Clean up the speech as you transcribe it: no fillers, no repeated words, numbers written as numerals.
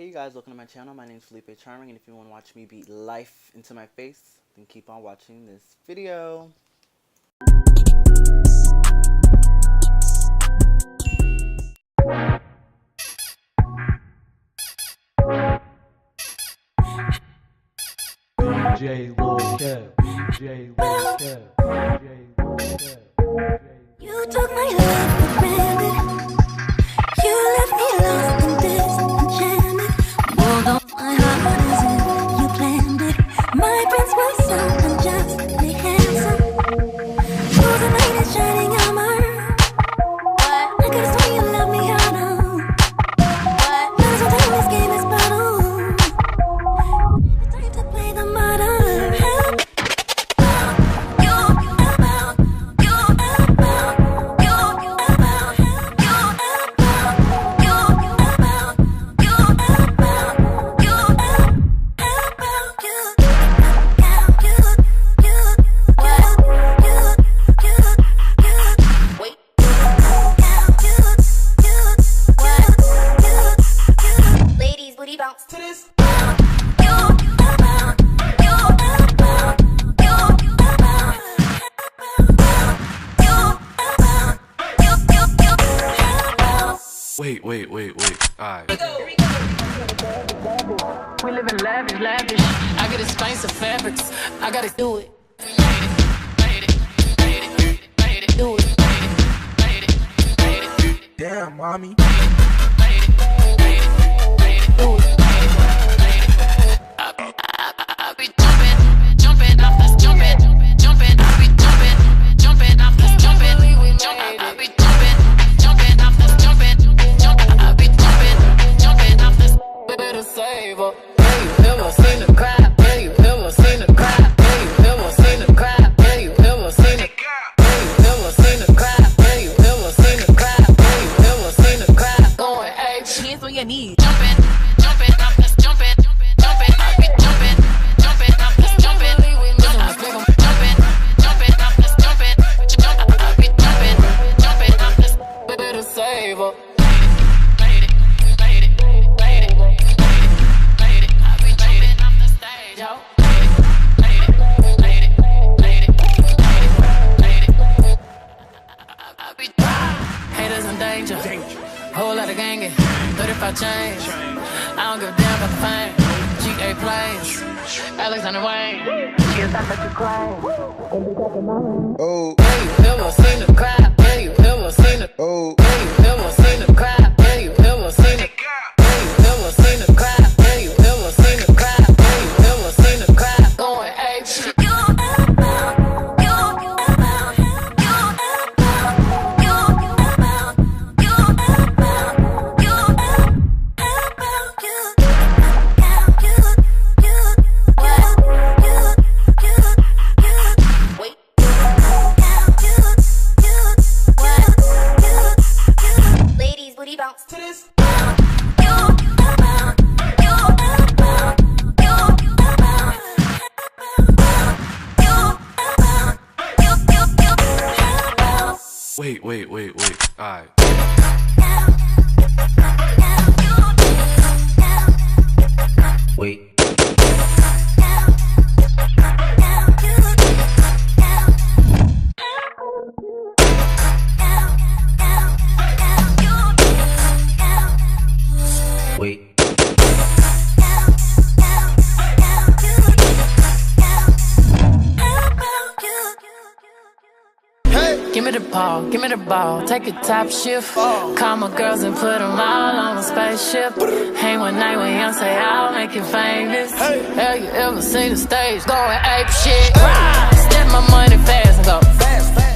Hey you guys, welcome to my channel. My name is FelipeCharming, and if you want to watch me beat life into my face, then keep on watching this video. DJ Lil Kev, DJ Lil Kev, DJ Lil Kev. You took my love for granted. You left me lost in disenchanted. Although my heart is if you planned it. My prince was so unjustly handsome. Who's the light is shining armor? I could've sworn you loved me harder. Now's the time this game is bottled. It's time to play the martyr. Wait. Alright. We live in lavish. I get expensive fabrics. I gotta do it. Do it. Damn, mommy. I be jumping off this jumping. I be jumping off this jumping. I be jumping off this jumping. I be jumping off this. Better save her. Yeah, you ever seen the cry? Yeah, you ever seen the cry? Yeah, you ever seen the cry? Yeah, you ever seen it? Yeah, you ever seen the cry? Yeah, you ever seen the cry? Yeah, you ever seen the cry? Going hey, hands on your knees. Jumping off this jumping. I be jumping off this jumping. I be jumping off this jumping. I be jumping off this. Better save her. Haters in danger. Whole lot of gangin'. 35 chains. I don't give a damn about the fame. GA planes. Alexander Wayne. Yes, I bet you cry. Oh. Yeah, you ever seen the cry? Yeah, you ever seen the. Oh. Yeah, you ever seen the cry? Yeah, you ever seen it? Yeah, you ever seen the cry? Yeah, you ever seen the cry? Yeah, you ever seen the cry? Going ape shit. Wait. Alright. Wait. Give me the ball, take a top shift. Call my girls and put them all on a spaceship. Hang one night when young say I'll make you famous. Hell, you ever seen the stage going ape shit? Step my money fast and go fast.